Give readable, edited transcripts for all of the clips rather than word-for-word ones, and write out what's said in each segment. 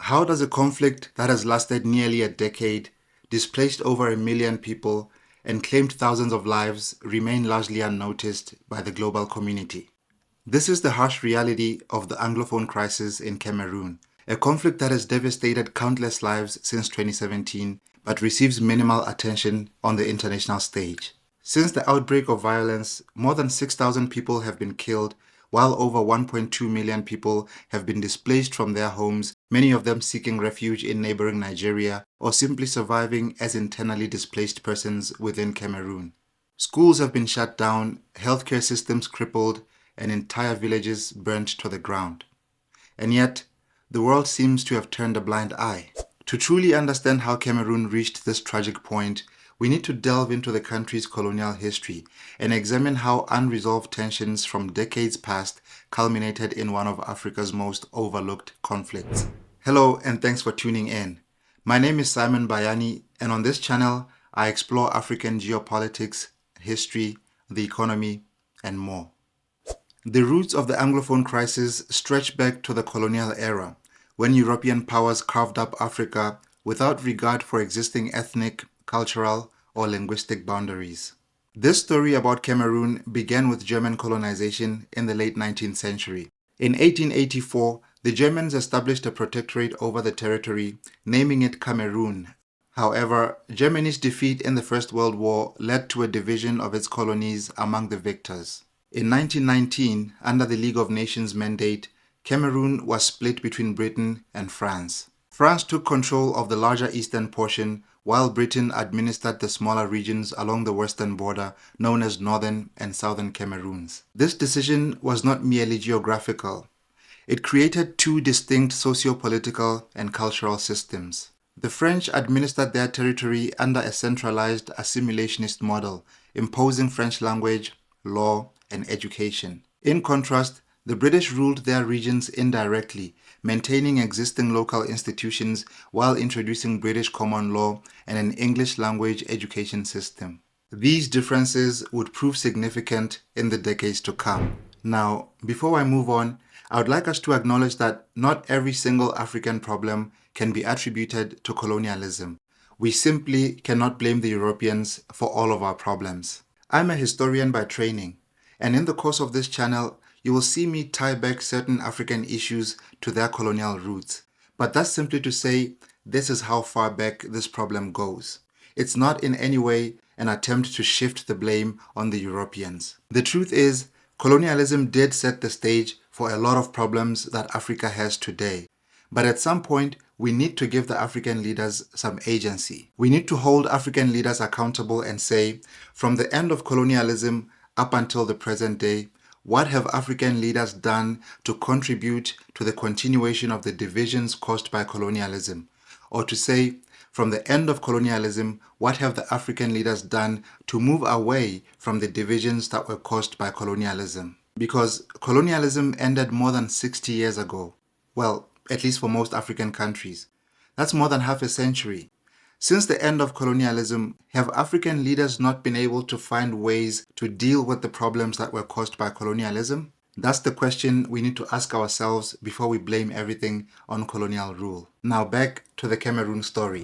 How does a conflict that has lasted nearly a decade, displaced over 1 million people, and claimed thousands of lives remain largely unnoticed by the global community? This is the harsh reality of the Anglophone crisis in Cameroon, a conflict that has devastated countless lives since 2017 but receives minimal attention on the international stage. Since the outbreak of violence, more than 6,000 people have been killed, while over 1.2 million people have been displaced from their homes, many of them seeking refuge in neighboring Nigeria or simply surviving as internally displaced persons within Cameroon. Schools have been shut down, healthcare systems crippled, and entire villages burnt to the ground. And yet, the world seems to have turned a blind eye. To truly understand how Cameroon reached this tragic point, we need to delve into the country's colonial history and examine how unresolved tensions from decades past culminated in one of Africa's most overlooked conflicts. Hello, and thanks for tuning in. My name is Simon Bayani, and on this channel, I explore African geopolitics, history, the economy, and more. The roots of the Anglophone crisis stretch back to the colonial era, when European powers carved up Africa without regard for existing ethnic, cultural, or linguistic boundaries. This story about Cameroon began with German colonization in the late 19th century. In 1884, the Germans established a protectorate over the territory, naming it Cameroon. However, Germany's defeat in the First World War led to a division of its colonies among the victors. In 1919, under the League of Nations mandate, Cameroon was split between Britain and France. France took control of the larger eastern portion, while Britain administered the smaller regions along the western border known as Northern and Southern Cameroons. This decision was not merely geographical. It created two distinct socio-political and cultural systems. The French administered their territory under a centralized assimilationist model, imposing French language, law, and education. In contrast, the British ruled their regions indirectly, maintaining existing local institutions while introducing British common law and an English language education system. These differences would prove significant in the decades to come. Now, before I move on, I would like us to acknowledge that not every single African problem can be attributed to colonialism. We simply cannot blame the Europeans for all of our problems. I'm a historian by training, and in the course of this channel, you will see me tie back certain African issues to their colonial roots. But that's simply to say, this is how far back this problem goes. It's not in any way an attempt to shift the blame on the Europeans. The truth is, colonialism did set the stage for a lot of problems that Africa has today. But at some point, we need to give the African leaders some agency. We need to hold African leaders accountable and say, from the end of colonialism up until the present day, what have African leaders done to contribute to the continuation of the divisions caused by colonialism? Or to say, from the end of colonialism, what have the African leaders done to move away from the divisions that were caused by colonialism? Because colonialism ended more than 60 years ago. Well, at least for most African countries. That's more than half a century. Since the end of colonialism, have African leaders not been able to find ways to deal with the problems that were caused by colonialism? That's the question we need to ask ourselves before we blame everything on colonial rule. Now back to the Cameroon story.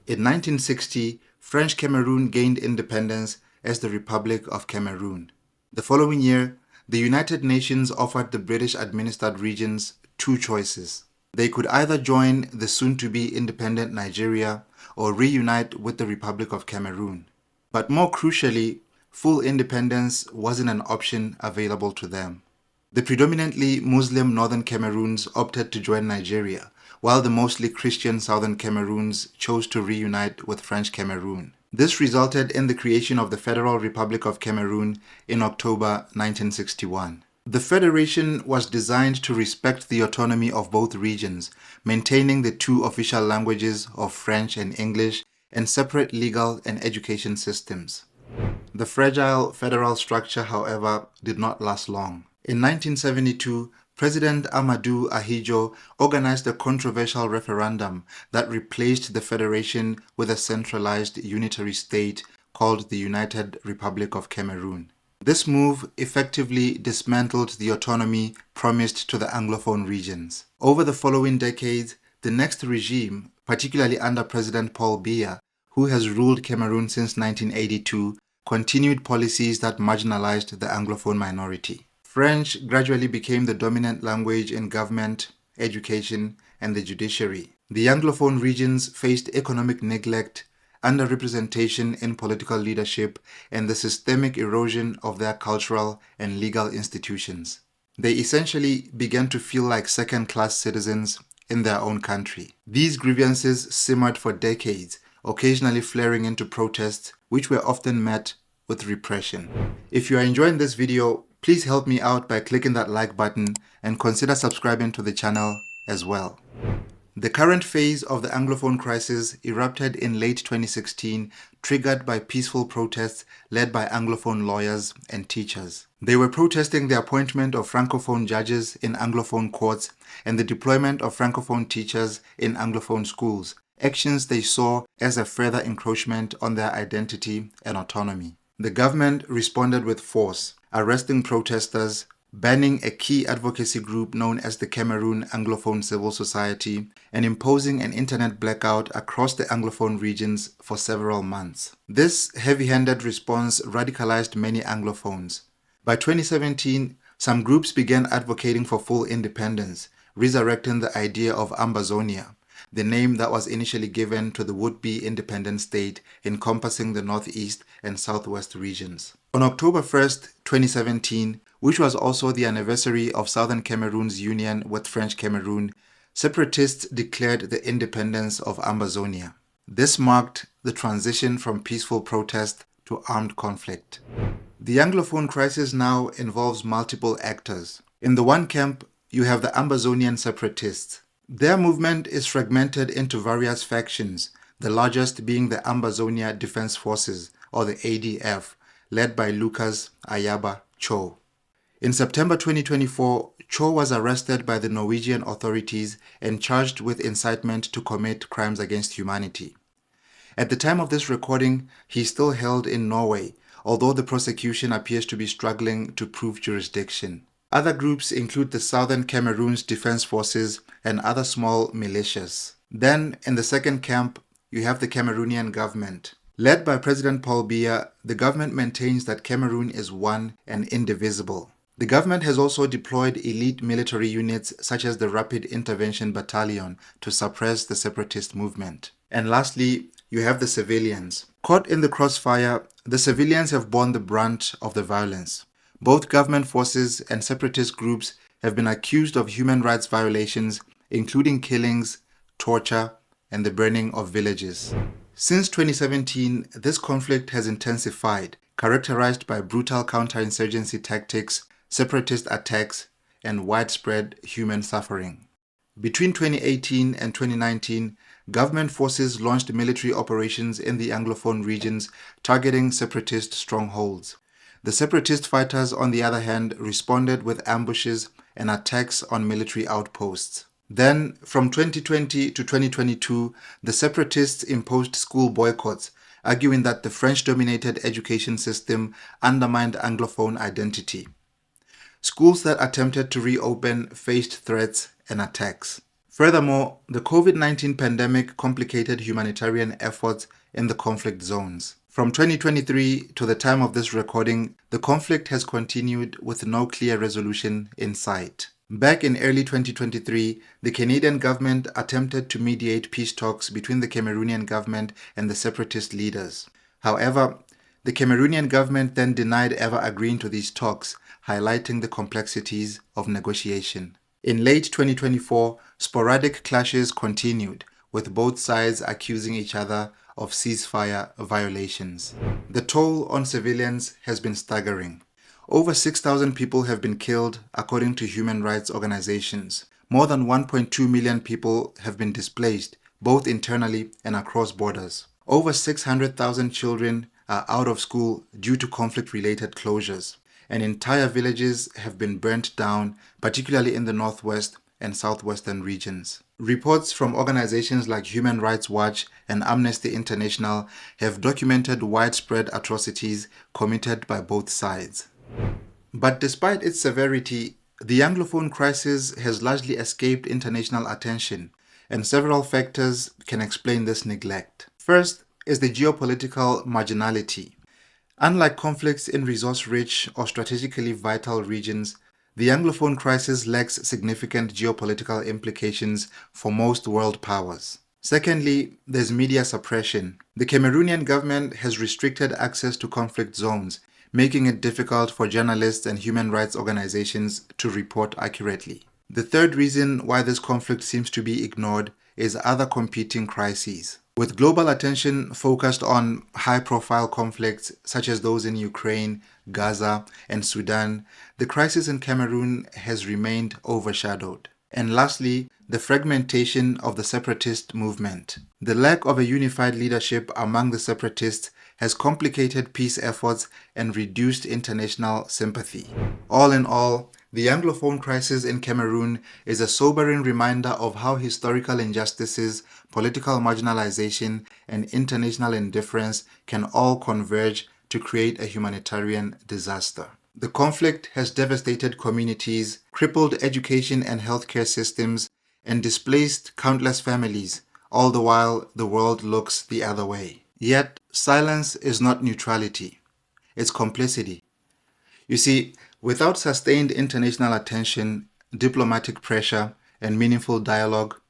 In 1960, French Cameroon gained independence as the Republic of Cameroon. The following year, the United Nations offered the British-administered regions two choices. They could either join the soon-to-be independent Nigeria or reunite with the Republic of Cameroon. But more crucially, full independence wasn't an option available to them. The predominantly Muslim northern Cameroons opted to join Nigeria, while the mostly Christian southern Cameroons chose to reunite with French Cameroon. This resulted in the creation of the Federal Republic of Cameroon in October 1961. The federation was designed to respect the autonomy of both regions, maintaining the two official languages of French and English and separate legal and education systems. The fragile federal structure, however, did not last long. In 1972, President Amadou Ahidjo organized a controversial referendum that replaced the federation with a centralized unitary state called the United Republic of Cameroon. This move effectively dismantled the autonomy promised to the Anglophone regions. Over the following decades, the next regime, particularly under President Paul Biya, who has ruled Cameroon since 1982, continued policies that marginalized the Anglophone minority. French gradually became the dominant language in government, education, and the judiciary. The Anglophone regions faced economic neglect, underrepresentation in political leadership, and the systemic erosion of their cultural and legal institutions. They essentially began to feel like second-class citizens in their own country. These grievances simmered for decades, occasionally flaring into protests, which were often met with repression. If you are enjoying this video, please help me out by clicking that like button and consider subscribing to the channel as well. The current phase of the Anglophone crisis erupted in late 2016, triggered by peaceful protests led by Anglophone lawyers and teachers. They were protesting the appointment of Francophone judges in Anglophone courts and the deployment of Francophone teachers in Anglophone schools, actions they saw as a further encroachment on their identity and autonomy. The government responded with force, arresting protesters, banning a key advocacy group known as the Cameroon Anglophone Civil Society, and imposing an internet blackout across the Anglophone regions for several months. This heavy-handed response radicalized many Anglophones. By 2017, some groups began advocating for full independence, resurrecting the idea of Ambazonia, the name that was initially given to the would-be independent state encompassing the northeast and southwest regions. On October 1st, 2017, which was also the anniversary of Southern Cameroon's union with French Cameroon, separatists declared the independence of Ambazonia. This marked the transition from peaceful protest to armed conflict. The Anglophone crisis now involves multiple actors. In the one camp, you have the Ambazonian separatists. Their movement is fragmented into various factions, the largest being the Ambazonia Defense Forces, or the ADF, led by Lucas Ayaba Cho. In September 2024, Cho was arrested by the Norwegian authorities and charged with incitement to commit crimes against humanity. At the time of this recording, he is still held in Norway, although the prosecution appears to be struggling to prove jurisdiction. Other groups include the Southern Cameroon's Defense Forces and other small militias. Then, in the second camp, you have the Cameroonian government. Led by President Paul Biya, the government maintains that Cameroon is one and indivisible. The government has also deployed elite military units such as the Rapid Intervention Battalion to suppress the separatist movement. And lastly, you have the civilians. Caught in the crossfire, the civilians have borne the brunt of the violence. Both government forces and separatist groups have been accused of human rights violations, including killings, torture, and the burning of villages. Since 2017, this conflict has intensified, characterized by brutal counterinsurgency tactics, separatist attacks, and widespread human suffering. Between 2018 and 2019, government forces launched military operations in the Anglophone regions targeting separatist strongholds. The separatist fighters, on the other hand, responded with ambushes and attacks on military outposts. Then, from 2020 to 2022, the separatists imposed school boycotts, arguing that the French-dominated education system undermined Anglophone identity. Schools that attempted to reopen faced threats and attacks. Furthermore, the COVID-19 pandemic complicated humanitarian efforts in the conflict zones. From 2023 to the time of this recording, the conflict has continued with no clear resolution in sight. Back in early 2023, the Canadian government attempted to mediate peace talks between the Cameroonian government and the separatist leaders. However, the Cameroonian government then denied ever agreeing to these talks, highlighting the complexities of negotiation. In late 2024, sporadic clashes continued, with both sides accusing each other of ceasefire violations. The toll on civilians has been staggering. Over 6,000 people have been killed, according to human rights organizations. More than 1.2 million people have been displaced, both internally and across borders. Over 600,000 children are out of school due to conflict-related closures, and entire villages have been burnt down, particularly in the northwest and southwestern regions. Reports from organizations like Human Rights Watch and Amnesty International have documented widespread atrocities committed by both sides. But despite its severity, the Anglophone crisis has largely escaped international attention, and several factors can explain this neglect. First is the geopolitical marginality. Unlike conflicts in resource-rich or strategically vital regions, the Anglophone crisis lacks significant geopolitical implications for most world powers. Secondly, there's media suppression. The Cameroonian government has restricted access to conflict zones, making it difficult for journalists and human rights organizations to report accurately. The third reason why this conflict seems to be ignored is other competing crises. With global attention focused on high-profile conflicts such as those in Ukraine, Gaza, and Sudan, the crisis in Cameroon has remained overshadowed. And lastly, the fragmentation of the separatist movement. The lack of a unified leadership among the separatists has complicated peace efforts and reduced international sympathy. All in all, the Anglophone crisis in Cameroon is a sobering reminder of how historical injustices, political marginalization, and international indifference can all converge to create a humanitarian disaster. The conflict has devastated communities, crippled education and healthcare systems, and displaced countless families, all the while the world looks the other way. Yet, silence is not neutrality, it's complicity. You see, without sustained international attention, diplomatic pressure, and meaningful dialogue,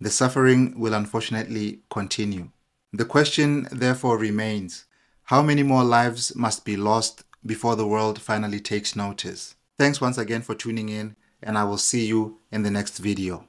the suffering will unfortunately continue. The question therefore remains, how many more lives must be lost before the world finally takes notice? Thanks once again for tuning in, and I will see you in the next video.